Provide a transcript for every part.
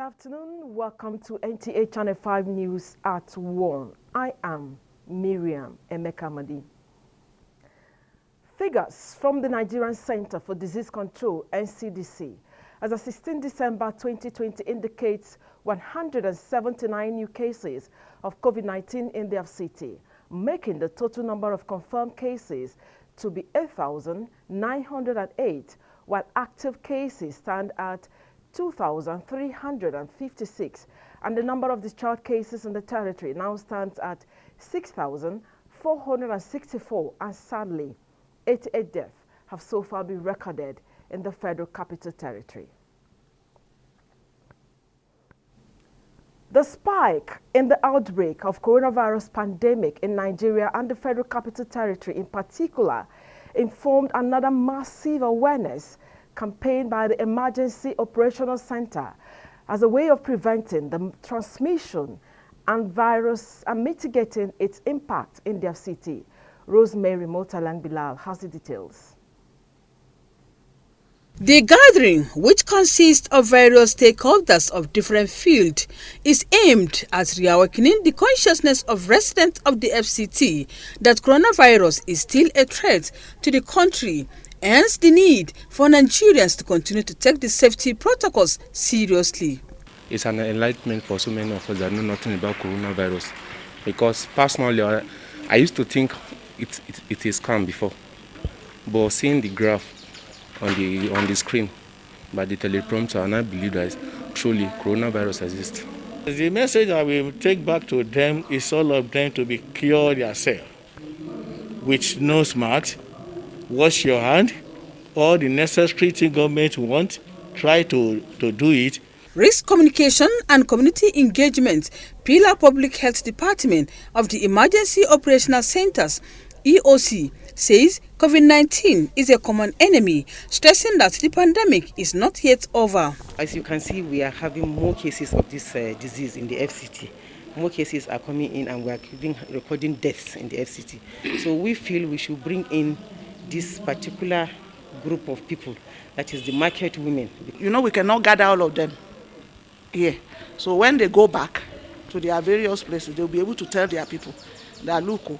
afternoon. Welcome to NTA Channel 5 News at 1. I am Miriam Emekamadi. Figures from the Nigerian Center for Disease Control, NCDC, as of 16 December 2020 indicates 179 new cases of COVID-19 in the FCT, making the total number of confirmed cases to be 8,908, while active cases stand at 2,356, and the number of discharged cases in the territory now stands at 6,464, and sadly, 88 deaths have so far been recorded in the Federal Capital Territory. The spike in the outbreak of coronavirus pandemic in Nigeria and the Federal Capital Territory in particular informed another massive awareness campaign by the Emergency Operational Center as a way of preventing the transmission and virus and mitigating its impact in the FCT. Rosemary Motalang Bilal has the details. The gathering, which consists of various stakeholders of different fields, is aimed at reawakening the consciousness of residents of the FCT that coronavirus is still a threat to the country, hence the need for Nigerians to continue to take the safety protocols seriously. It's an enlightenment for so many of us that know nothing about coronavirus, because personally I used to think it is calm before, but seeing the graph on the screen by the teleprompter, and I believe that truly coronavirus exists. The message that we take back to them is all of them to be cure yourself with nose mask, wash your hand, all the necessary things government want, try to do it. Risk communication and community engagement, Pillar Public Health Department of the Emergency Operational Centers, EOC, says COVID-19 is a common enemy, stressing that the pandemic is not yet over. As you can see, we are having more cases of this disease in the FCT. More cases are coming in, and we are recording deaths in the FCT. So we feel we should bring in this particular group of people, that is the market women. You know, we cannot gather all of them here. So when they go back to their various places, they'll be able to tell their people that, look,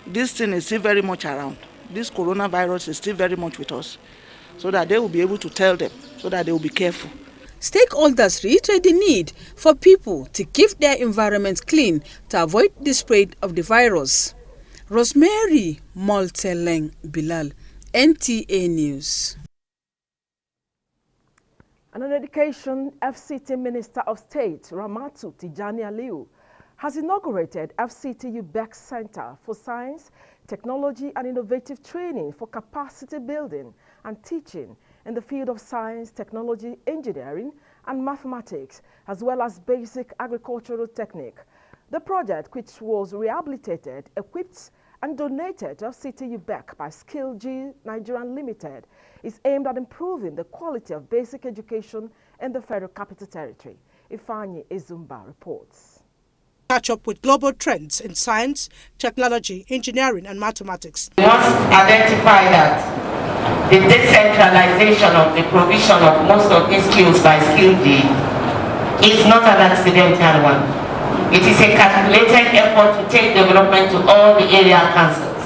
this thing is still very much around. This coronavirus is still very much with us, so that they will be able to tell them, so that they will be careful. Stakeholders reiterate the need for people to keep their environment clean to avoid the spread of the virus. Rosemary Motalang Bilal, NTA News. And on education, FCT Minister of State Ramatu Tijani Aliu has inaugurated FCT UBEC Center for Science, Technology and Innovative Training for Capacity Building and Teaching in the field of science, technology, engineering and mathematics, as well as basic agricultural technique. The project, which was rehabilitated, equipped and donated to FCT UBEC by Skill G Nigerian Limited, is aimed at improving the quality of basic education in the Federal Capital Territory. Ifeanyi Ezumba reports. Catch up with global trends in science, technology, engineering and mathematics. We must identify that the decentralization of the provision of most of these skills by Skill G is not an accidental one. It is a calculated effort to take development to all the area councils.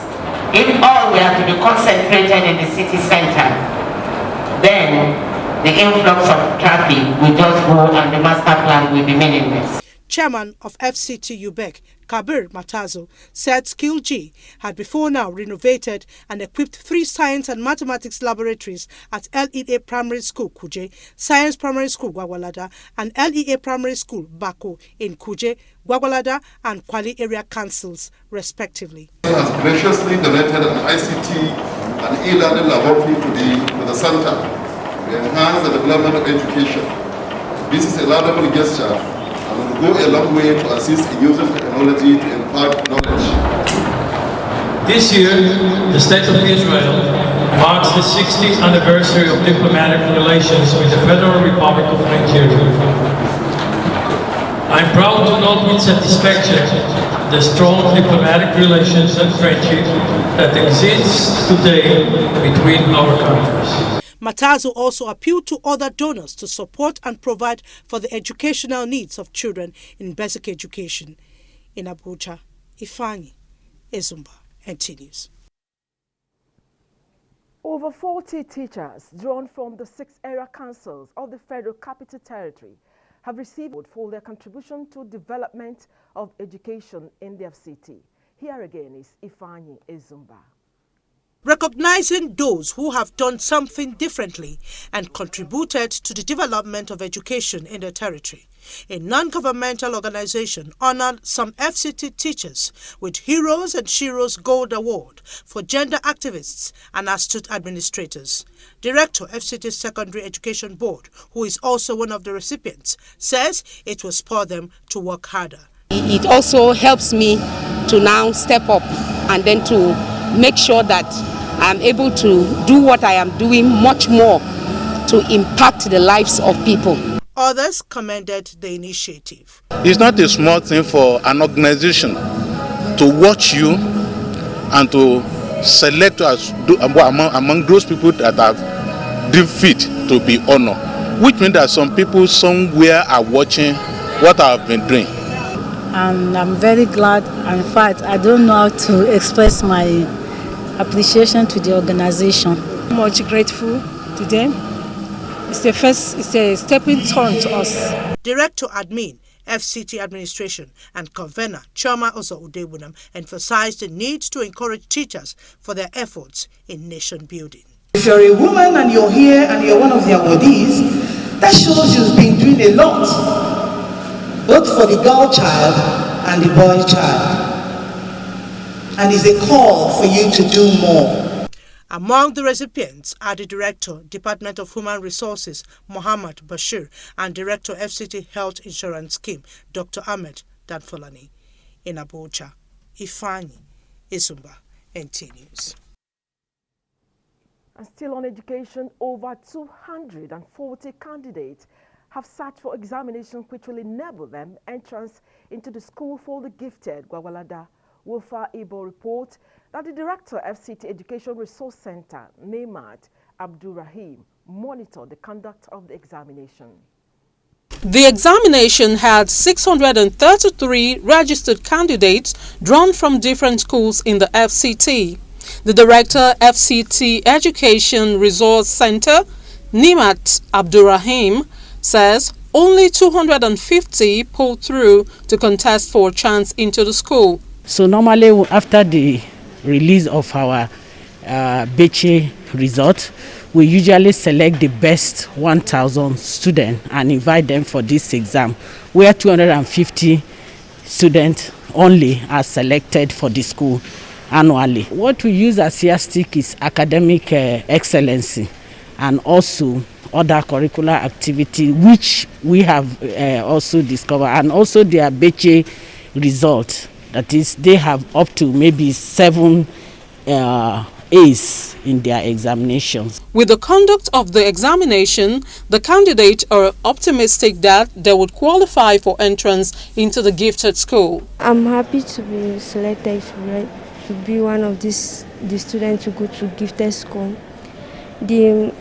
If all were to be concentrated in the city center, then the influx of traffic will just go and the master plan will be meaningless. Chairman of FCT UBEC, Kabir Matazo, said Skill G had before now renovated and equipped 3 science and mathematics laboratories at LEA Primary School, Kuje, Science Primary School, Gwagwalada, and LEA Primary School, Bako, in Kuje, Gwagwalada, and Kwali area councils, respectively. He has graciously donated an ICT and e-learning laboratory to the center to enhance the development of education. This is a laudable gesture and will go a long way to assist in using technology to impart knowledge. This year, the State of Israel marks the 60th anniversary of diplomatic relations with the Federal Republic of Nigeria. I'm proud to note with satisfaction the strong diplomatic relations and friendship that exists today between our countries. Matazo also appealed to other donors to support and provide for the educational needs of children in basic education. In Abuja, Ifeanyi Ezumba, NT News. Over 40 teachers drawn from the 6 area councils of the Federal Capital Territory have received for their contribution to development of education in the FCT. Here again is Ifeanyi Ezumba. Recognizing those who have done something differently and contributed to the development of education in the territory, a non-governmental organization honored some FCT teachers with Heroes and Sheroes Gold Award for gender activists and astute administrators. Director, FCT Secondary Education Board, who is also one of the recipients, says it will spur them to work harder. It also helps me to now step up and then to make sure that I'm able to do what I am doing much more to impact the lives of people. Others commended the initiative. It's not a small thing for an organization to watch you and to select us among those people that have deemed fit to be honored, which means that some people somewhere are watching what I've been doing. And I'm very glad. In fact, I don't know how to express my appreciation to the organization. I'm much grateful to them. It's a stepping stone to us. Director Admin, FCT Administration, and Convener Choma Ozo Udebunam emphasized the need to encourage teachers for their efforts in nation building. If you're a woman and you're here and you're one of the awardees, that shows you've been doing a lot, both for the girl child and the boy child. And it's a call for you to do more. Among the recipients are the Director, Department of Human Resources, Mohammed Bashir, and Director, FCT Health Insurance Scheme, Dr. Ahmed Danfolani. In Abuja, Ifeanyi Ezumba, NT News. And still on education, over 240 candidates have sat for examinations which will enable them entrance into the School for the Gifted, Gwagwalada. Wolfa Ibo report that the Director of FCT Education Resource Center, Nemat Abdurrahim, monitored the conduct of the examination. The examination had 633 registered candidates drawn from different schools in the FCT. The Director, FCT Education Resource Center, Nemat Abdurrahim, says only 250 pulled through to contest for a chance into the school. So normally after the release of our Beche result, we usually select the best 1,000 students and invite them for this exam, where 250 students only are selected for the school annually. What we use as yardstick is academic excellency and also other curricular activity, which we have also discovered, and also their Beche result. That is, they have up to maybe 7 A's in their examinations. With the conduct of the examination, the candidates are optimistic that they would qualify for entrance into the gifted school. I'm happy to be selected to be one of the students to go to gifted school. The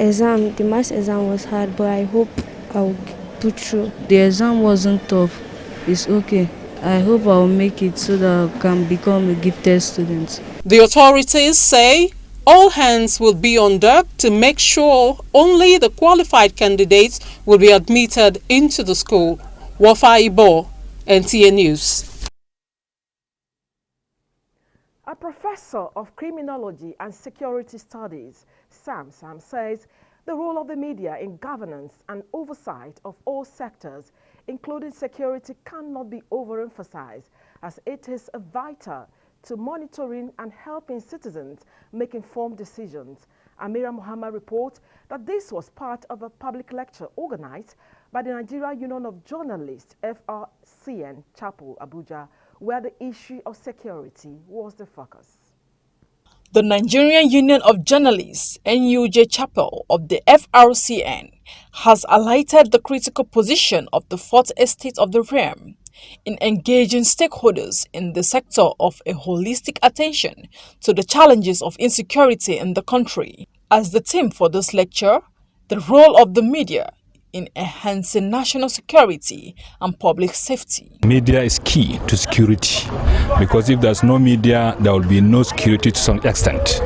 maths exam was hard, but I hope I'll put through. The exam wasn't tough. It's okay. I hope I'll make it so that I can become a gifted student. The authorities say all hands will be on deck to make sure only the qualified candidates will be admitted into the school. Wafa Ibo, NTA News. A professor of criminology and security studies, Sam says the role of the media in governance and oversight of all sectors, including security, cannot be overemphasized, as it is vital to monitoring and helping citizens make informed decisions. Amira Muhammad reports that this was part of a public lecture organized by the Nigeria Union of Journalists, FRCN, Chapel, Abuja, where the issue of security was the focus. The Nigerian Union of Journalists, NUJ Chapel of the FRCN, has highlighted the critical position of the Fourth Estate of the realm in engaging stakeholders in the sector of a holistic attention to the challenges of insecurity in the country. As the theme for this lecture, the role of the media in enhancing national security and public safety. Media is key to security, because if there's no media, there will be no security to some extent.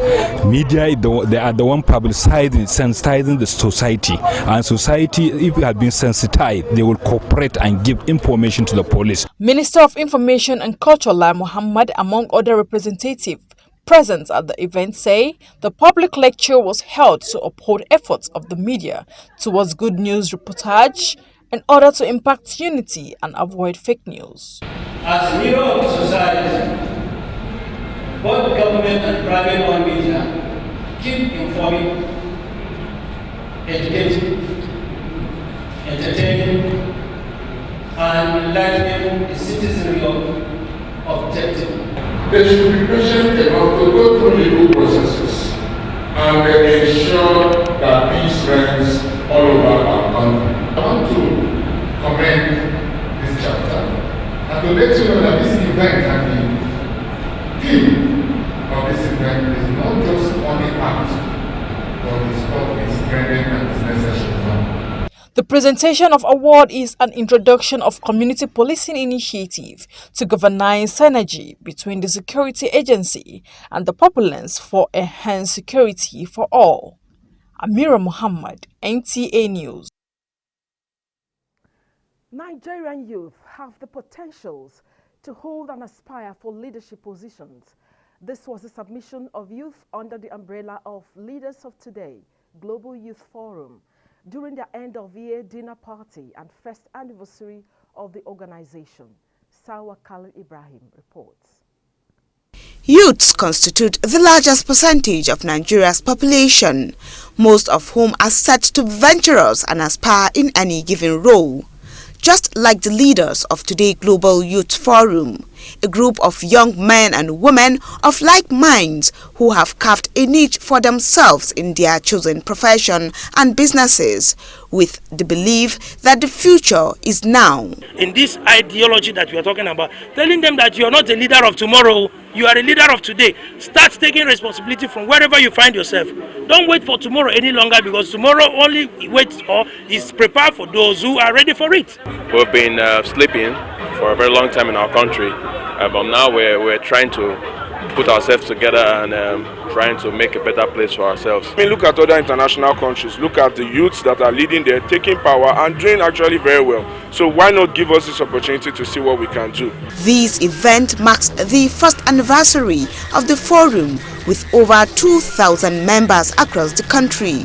Media, they are the one sensitizing the society, and society, if it has been sensitized, they will cooperate and give information to the police. Minister of Information and Culture Lai Muhammad, among other representatives present at the event, say the public lecture was held to uphold efforts of the media towards good news reportage in order to impact unity and avoid fake news. As a mirror of society, both government and private media keep informing, educating, entertaining, and enlightening the citizenry of objective. They should be patient enough to go through legal processes and ensure that peace reigns all over our country. I want to commend this chapter and to let you know that this event and the theme of this event is not just only art, but it's what is trending and is necessary. The presentation of award is an introduction of community policing initiative to galvanize synergy between the security agency and the populace for enhanced security for all. Amira Muhammad, NTA News. Nigerian youth have the potentials to hold and aspire for leadership positions. This was a submission of youth under the umbrella of Leaders of Today, Global Youth Forum, during their end-of-year dinner party and first anniversary of the organization. Sawa Khalil Ibrahim reports. Youths constitute the largest percentage of Nigeria's population, most of whom are set to be venturous and aspire in any given role. Just like the leaders of Today Global Youth Forum, a group of young men and women of like minds who have carved a niche for themselves in their chosen profession and businesses, with the belief that the future is now. In this ideology that we are talking about, telling them that you are not a leader of tomorrow, you are a leader of today. Start taking responsibility from wherever you find yourself. Don't wait for tomorrow any longer, because tomorrow only waits or is prepared for those who are ready for it. We've been sleeping for a very long time in our country, but now we're trying to put ourselves together and trying to make a better place for ourselves. I mean, look at other international countries, look at the youths that are leading there, taking power and doing actually very well. So why not give us this opportunity to see what we can do? This event marks the first anniversary of the forum, with over 2,000 members across the country,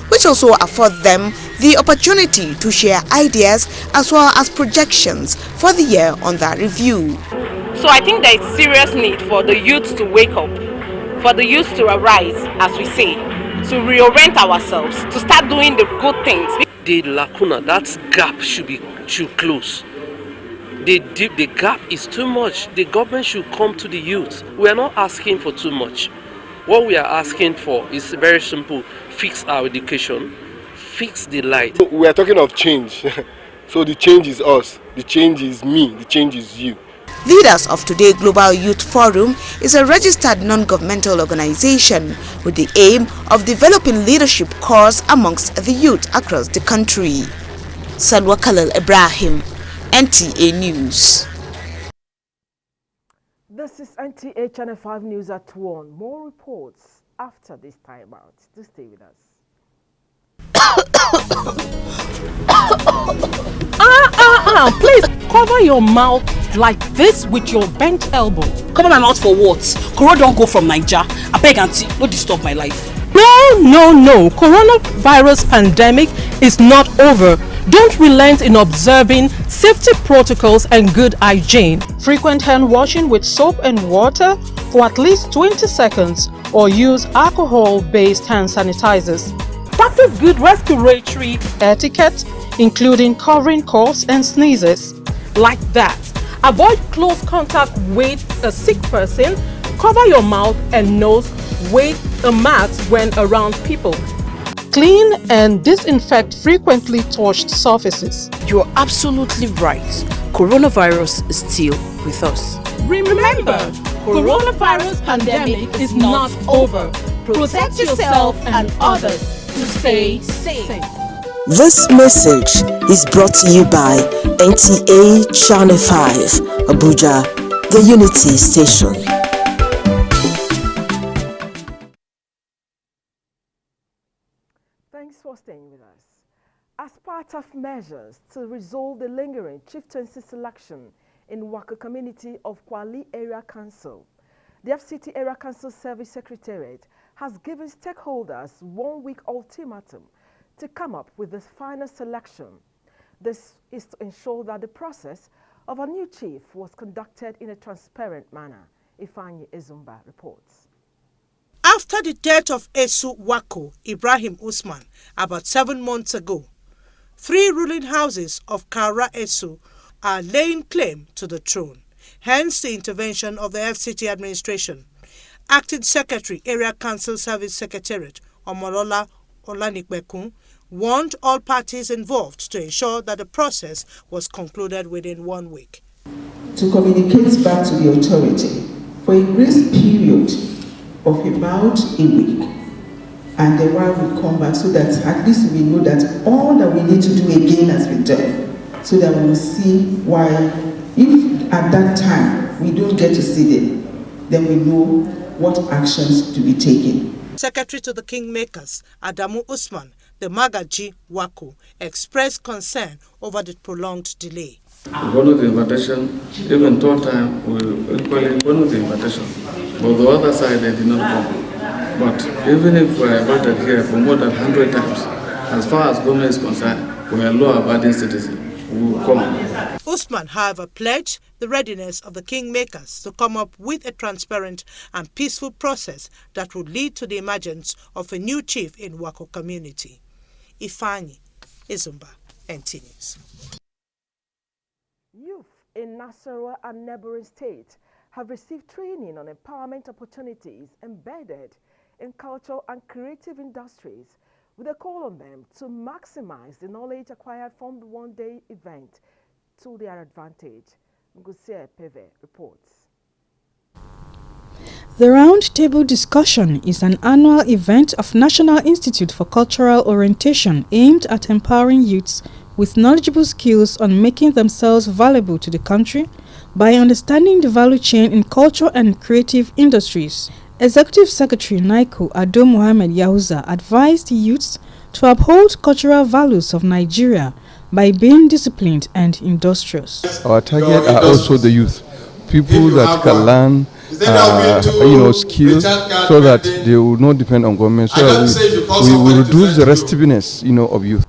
which also afford them the opportunity to share ideas as well as projections for the year under review. So I think there is serious need for the youth to wake up, for the youth to arise, as we say, to reorient ourselves, to start doing the good things. The lacuna, that gap should close. The gap is too much. The government should come to the youth. We are not asking for too much. What we are asking for is very simple: fix our education, fix the light. We are talking of change. So the change is us, the change is me, the change is you. Leaders of Today Global Youth Forum is a registered non-governmental organization with the aim of developing leadership corps amongst the youth across the country. Salwa Khalil Ibrahim, NTA News. This is NTA Channel 5 News at 1. More reports after this timeout. Do stay with us. Please cover your mouth like this with your bent elbow. Cover my mouth for what? Corona don't go from Niger. I beg auntie, don't disturb my life. No. Coronavirus pandemic is not over. Don't relent in observing safety protocols and good hygiene. Frequent hand washing with soap and water for at least 20 seconds or use alcohol-based hand sanitizers. Practice good respiratory etiquette, including covering coughs and sneezes. Like that. Avoid close contact with a sick person. Cover your mouth and nose with a mask when around people. Clean and disinfect frequently touched surfaces. You're absolutely right. Coronavirus is still with us. Remember, coronavirus pandemic is not over. Protect yourself and others. to stay safe. This message is brought to you by NTA Channel 5, Abuja, the Unity Station. Thanks for staying with us. As part of measures to resolve the lingering chieftaincy selection in Waka community of Kwali Area Council, the FCT Area Council Service Secretariat has given stakeholders 1 week ultimatum to come up with the final selection. This is to ensure that the process of a new chief was conducted in a transparent manner. Ifeanyi Ezumba reports. After the death of Esu Wako Ibrahim Usman about 7 months ago, 3 ruling houses of Kara Esu are laying claim to the throne, hence the intervention of the FCT administration. Acting Secretary, Area Council Service Secretariat, Omolola Olanikbekun, warned all parties involved to ensure that the process was concluded within 1 week. To communicate back to the authority for a grace period of about a week, and then while we come back, so that at least we know that all that we need to do again has been done, so that we will see why, if at that time we don't get to see them, then we know what actions to be taken. Secretary to the Kingmakers, Adamu Usman, the Magaji Wako, expressed concern over the prolonged delay. One of the invitation, even third time, we equally one of the invitation, but the other side they did not come. But even if we are invited here for more than 100 times, as far as government is concerned, we are law-abiding citizens. We will come. Usman, however, pledged the readiness of the Kingmakers to come up with a transparent and peaceful process that would lead to the emergence of a new chief in Wako community. Ifeanyi Ezumba, NT News. Youth in Nasarawa and neighboring states have received training on empowerment opportunities embedded in cultural and creative industries, with a call on them to maximize the knowledge acquired from the one-day event to their advantage. Ngusia Peve reports. The Roundtable Discussion is an annual event of National Institute for Cultural Orientation aimed at empowering youths with knowledgeable skills on making themselves valuable to the country by understanding the value chain in culture and creative industries. Executive Secretary NICO Ado Mohammed Yahuza advised youths to uphold cultural values of Nigeria by being disciplined and industrious. Our target are also the youth, people that can learn skills so that they will not depend on government, so that we will reduce the restiveness of youth.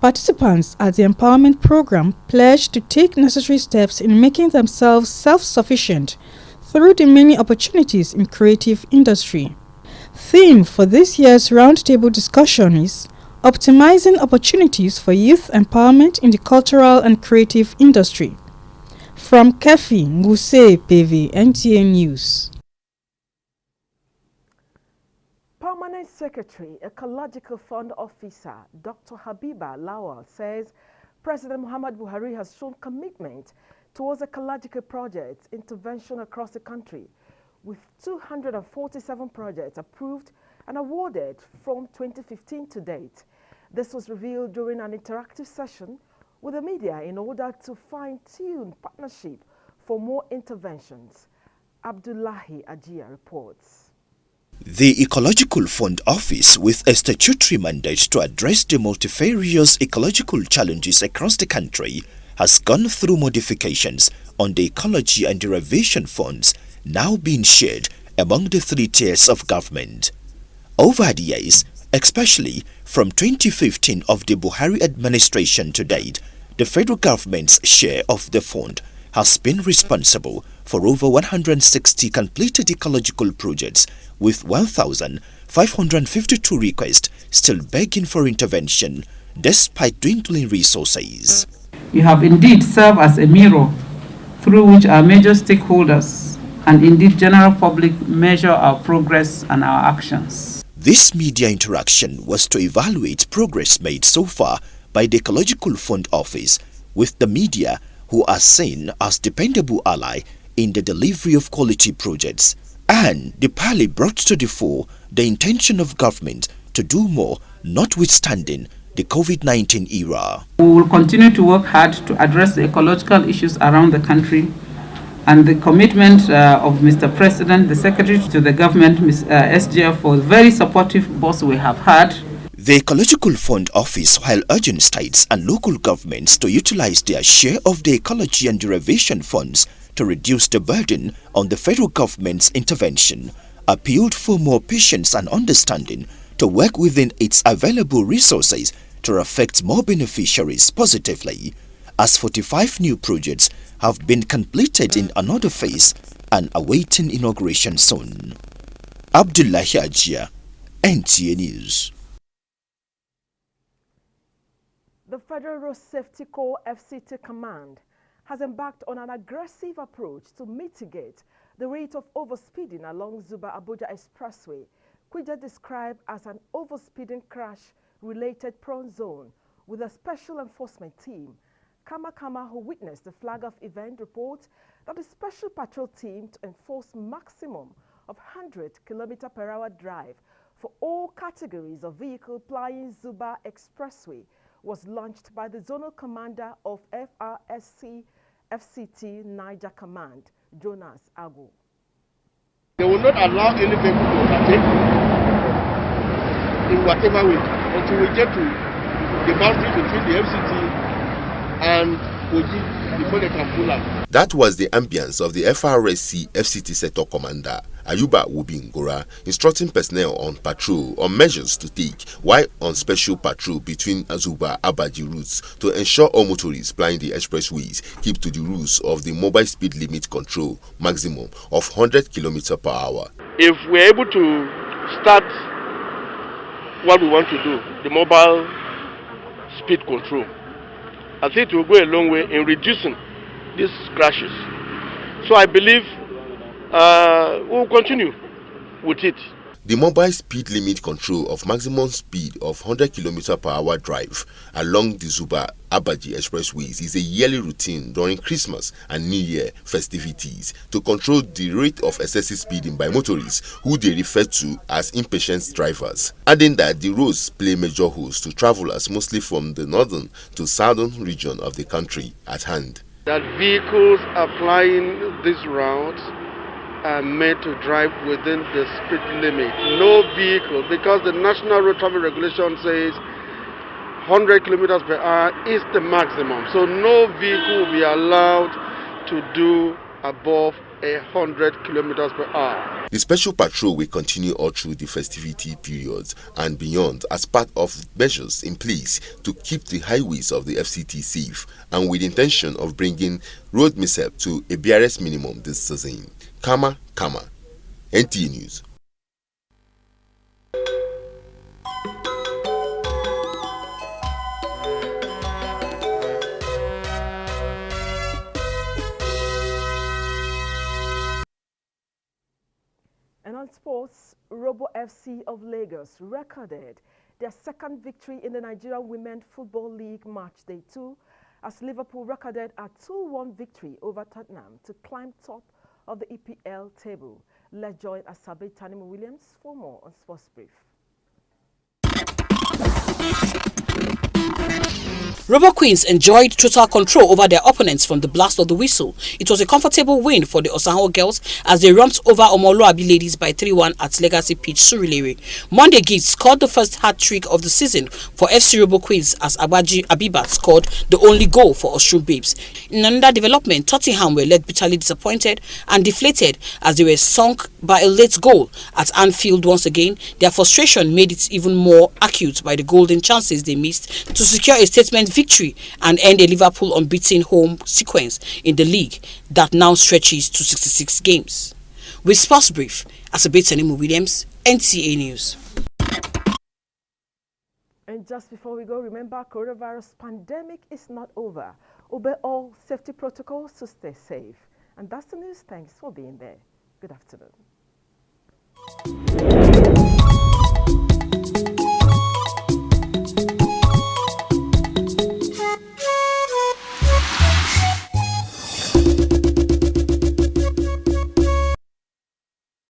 Participants at the empowerment program pledged to take necessary steps in making themselves self-sufficient through the many opportunities in creative industry. Theme for this year's roundtable discussion is Optimizing Opportunities for Youth Empowerment in the Cultural and Creative Industry. From Kefi Nguse Pevi, NTA News. Permanent Secretary, Ecological Fund Officer, Dr. Habiba Lawal says President Muhammad Buhari has shown commitment towards ecological projects intervention across the country, with 247 projects approved and awarded from 2015 to date. This was revealed during an interactive session with the media in order to fine-tune partnership for more interventions. Abdullahi Ajia reports. The Ecological Fund Office, with a statutory mandate to address the multifarious ecological challenges across the country, has gone through modifications on the ecology and derivation funds now being shared among the 3 tiers of government. Over the years, especially from 2015 of the Buhari administration to date, the federal government's share of the fund has been responsible for over 160 completed ecological projects, with 1,552 requests still begging for intervention despite dwindling resources. You have indeed served as a mirror through which our major stakeholders and indeed general public measure our progress and our actions. This media interaction was to evaluate progress made so far by the Ecological Fund Office with the media, who are seen as dependable ally in the delivery of quality projects. And the parley brought to the fore the intention of government to do more, notwithstanding the COVID-19 era. We will continue to work hard to address the ecological issues around the country, and the commitment of Mr. President, the Secretary to the government, Ms. SGF, for very supportive boss we have had. The Ecological Fund Office, while urging states and local governments to utilize their share of the ecology and derivation funds to reduce the burden on the federal government's intervention, appealed for more patience and understanding to work within its available resources to affect more beneficiaries positively, as 45 new projects have been completed in another phase and awaiting inauguration soon. Abdullahi Ajia, NTA News. The Federal Road Safety Corps FCT Command has embarked on an aggressive approach to mitigate the rate of overspeeding along Zuba-Abuja Expressway, which they describe as an overspeeding crash-related prone zone, with a special enforcement team. Kama, who witnessed the flag-off event, reports that the special patrol team to enforce maximum of 100 km/h drive for all categories of vehicle plying Zuba Expressway was launched by the Zonal Commander of FRSC FCT Niger Command, Jonas Agu. They will not allow any vehicle to overtake in whatever way until we get to the boundary between the FCT and Oji before they can pull up. That was the ambience of the FRSC FCT Sector Commander Ayuba Wubingora instructing personnel on patrol on measures to take while on special patrol between Azuba Abaji routes to ensure all motorists plying the expressways keep to the rules of the mobile speed limit control maximum of 100 km/h. If we're able to start what we want to do, the mobile speed control, I think it will go a long way in reducing these crashes. So I believe we'll continue with it. The mobile speed limit control of maximum speed of 100 km/h drive along the Zuba Abaji expressways is a yearly routine during Christmas and New Year festivities to control the rate of excessive speeding by motorists who they refer to as impatient drivers, adding that the roads play major roles to travelers mostly from the northern to southern region of the country at hand. That vehicles applying this route are made to drive within the speed limit. No vehicle, because the National Road Traffic Regulation says 100 km/h is the maximum. So no vehicle will be allowed to do above 100 km/h. The special patrol will continue all through the festivity periods and beyond as part of measures in place to keep the highways of the FCT safe and with the intention of bringing road mishap to a barest minimum this season. Kama, NTA News. And on sports, Robo FC of Lagos recorded their second victory in the Nigerian Women Football League Match Day 2 as Liverpool recorded a 2-1 victory over Tottenham to climb top of the EPL table. Let's join Asabe Tanimu Williams for more on Sports Brief. Robo Queens enjoyed total control over their opponents from the blast of the whistle. It was a comfortable win for the Osanho girls as they romped over Omoluabi ladies by 3-1 at Legacy Pitch, Surulere. Monday Gift scored the first hat-trick of the season for FC Robo Queens as Abaji Abibat scored the only goal for Osun Babes. In another development, Tottenham were led bitterly disappointed and deflated as they were sunk by a late goal at Anfield once again. Their frustration made it even more acute by the golden chances they missed to secure a statement victory and end a Liverpool unbeaten home sequence in the league that now stretches to 66 games. With Sports Brief, Asabe Tanimu Williams, NTA News. And just before we go, remember, coronavirus pandemic is not over. Obey all safety protocols to stay safe. And that's the news. Thanks for being there. Good afternoon.